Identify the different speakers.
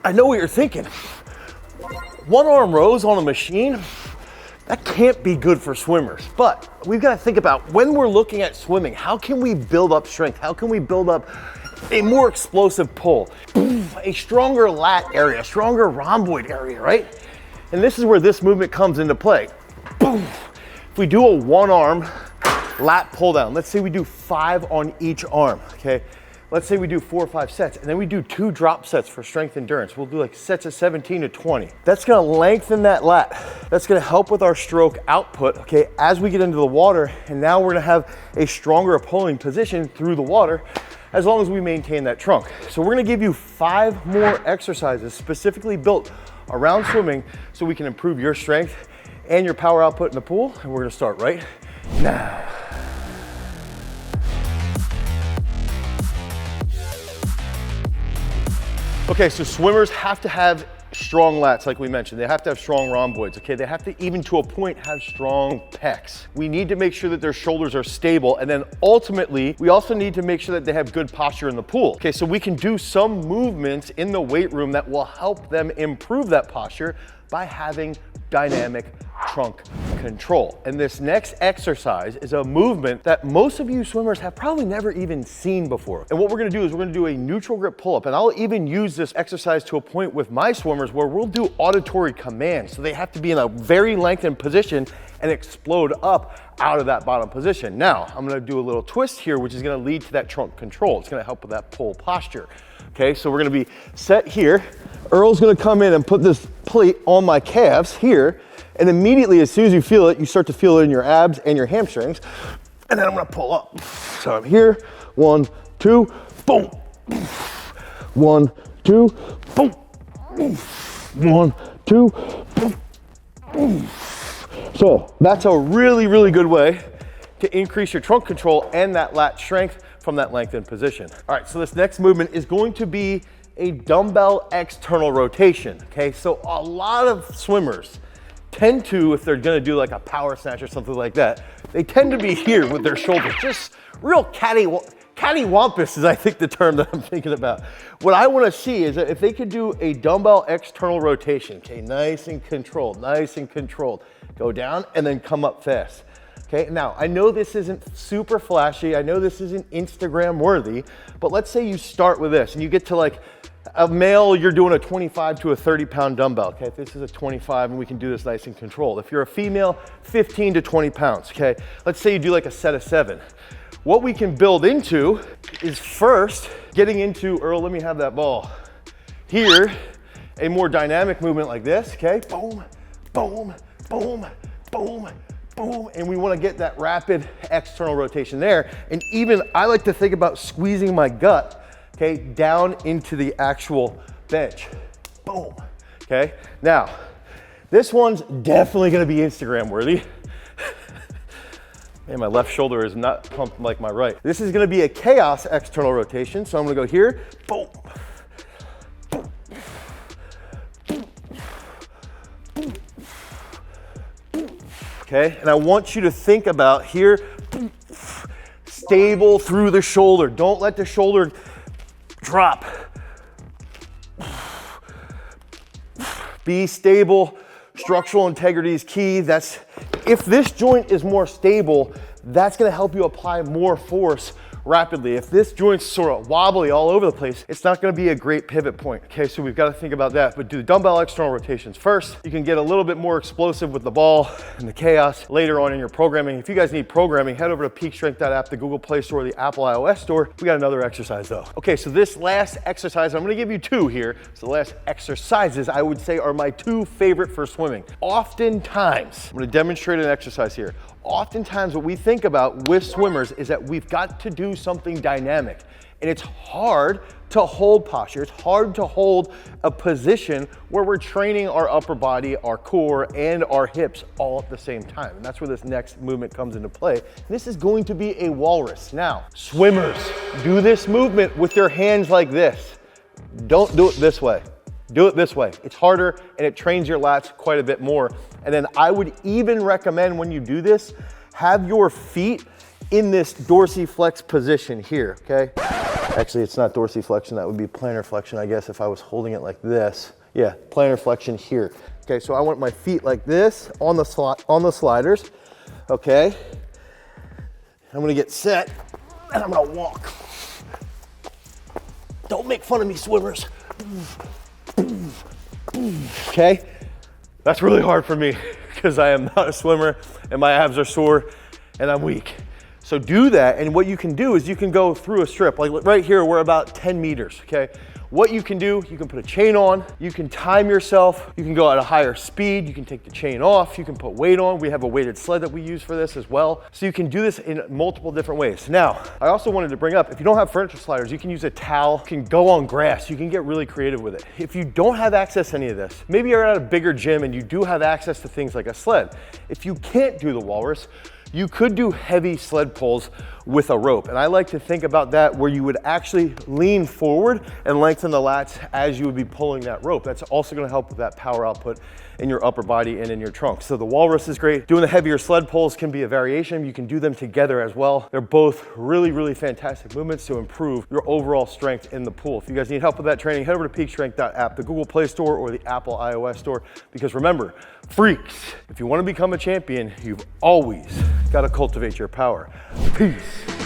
Speaker 1: I know what you're thinking. One arm rows on a machine, that can't be good for swimmers. But we've got to think about when we're looking at swimming, how can we build up strength? How can we build up a more explosive pull, a stronger lat area, a stronger rhomboid area, right? And this is where this movement comes into play. Boom. If we do a one arm lat pull down, let's say we do 5 on each arm, okay? Let's say we do 4 or 5 sets, and then we do 2 drop sets for strength endurance. We'll do like sets of 17 to 20. That's gonna lengthen that lat. That's gonna help with our stroke output, okay, as we get into the water, and now we're gonna have a stronger pulling position through the water as long as we maintain that trunk. So we're gonna give you 5 more exercises specifically built around swimming so we can improve your strength and your power output in the pool, and we're gonna start right now. Okay, so swimmers have to have strong lats, like we mentioned. They have to have strong rhomboids, okay? They have to, even to a point, have strong pecs. We need to make sure that their shoulders are stable, and then ultimately, we also need to make sure that they have good posture in the pool. Okay, so we can do some movements in the weight room that will help them improve that posture by having dynamic trunk control. And this next exercise is a movement that most of you swimmers have probably never even seen before. And what we're gonna do is we're gonna do a neutral grip pull-up, and I'll even use this exercise to a point with my swimmers where we'll do auditory commands. So they have to be in a very lengthened position and explode up out of that bottom position. Now, I'm gonna do a little twist here, which is gonna lead to that trunk control. It's gonna help with that pull posture. Okay, so we're gonna be set here. Earl's gonna come in and put this plate on my calves here, and immediately as soon as you feel it, you start to feel it in your abs and your hamstrings, and then I'm gonna pull up. So I'm here, 1, 2, boom. 1, 2, boom. 1, 2, boom. So that's a really, really good way to increase your trunk control and that lat strength from that lengthened position. All right, so this next movement is going to be a dumbbell external rotation, okay? So a lot of swimmers tend to, if they're gonna do like a power snatch or something like that, they tend to be here with their shoulders, just real cattywampus is I think the term that I'm thinking about. What I wanna see is that if they could do a dumbbell external rotation, okay, nice and controlled, go down and then come up fast. Okay, now I know this isn't super flashy, I know this isn't Instagram worthy, but let's say you start with this and you get to like a male, you're doing a 25 to a 30-pound dumbbell, okay? If this is a 25 and we can do this nice and controlled. If you're a female, 15 to 20 pounds, okay? Let's say you do like a set of 7. What we can build into is first getting into, Earl, let me have that ball. Here, a more dynamic movement like this, okay? Boom, boom, boom, boom, boom, and we wanna get that rapid external rotation there. And even I like to think about squeezing my gut, okay, down into the actual bench. Boom, okay? Now, this one's definitely gonna be Instagram worthy. Man, my left shoulder is not pumped like my right. This is gonna be a chaos external rotation, so I'm gonna go here, boom. Okay, and I want you to think about here, stable through the shoulder. Don't let the shoulder drop. Be stable. Structural integrity is key. If this joint is more stable, that's gonna help you apply more force rapidly. If this joint's sort of wobbly all over the place, it's not gonna be a great pivot point. Okay, so we've got to think about that, but do the dumbbell external rotations first. You can get a little bit more explosive with the ball and the chaos later on in your programming. If you guys need programming, head over to peakstrength.app, the Google Play Store, the Apple iOS Store. We got another exercise though. Okay, so this last exercise, I'm gonna give you 2 here. So the last exercises I would say are my 2 favorite for swimming. Oftentimes, I'm gonna demonstrate an exercise here. Oftentimes what we think about with swimmers is that we've got to do something dynamic, and it's hard to hold posture. It's hard to hold a position where we're training our upper body, our core, and our hips all at the same time. And that's where this next movement comes into play. This is going to be a walrus. Now, swimmers, do this movement with your hands like this. Don't do it this way. Do it this way. It's harder and it trains your lats quite a bit more. And then I would even recommend when you do this, have your feet in this dorsiflex position here, okay? Actually, it's not dorsiflexion, that would be plantar flexion, I guess, if I was holding it like this. Yeah, plantar flexion here. Okay, so I want my feet like this on the sliders, okay? I'm gonna get set, and I'm gonna walk. Don't make fun of me, swimmers. Okay? That's really hard for me because I am not a swimmer and my abs are sore and I'm weak. So do that, and what you can do is you can go through a strip. Like right here, we're about 10 meters, okay? What you can do, you can put a chain on, you can time yourself, you can go at a higher speed, you can take the chain off, you can put weight on. We have a weighted sled that we use for this as well. So you can do this in multiple different ways. Now, I also wanted to bring up, if you don't have furniture sliders, you can use a towel, you can go on grass, you can get really creative with it. If you don't have access to any of this, maybe you're at a bigger gym and you do have access to things like a sled. If you can't do the Walrus, you could do heavy sled pulls with a rope. And I like to think about that where you would actually lean forward and lengthen the lats as you would be pulling that rope. That's also gonna help with that power output in your upper body and in your trunk. So the Walrus is great. Doing the heavier sled pulls can be a variation. You can do them together as well. They're both really, really fantastic movements to improve your overall strength in the pool. If you guys need help with that training, head over to peakstrength.app, the Google Play Store or the Apple iOS Store. Because remember, freaks, if you want to become a champion, you've always got to cultivate your power. Peace.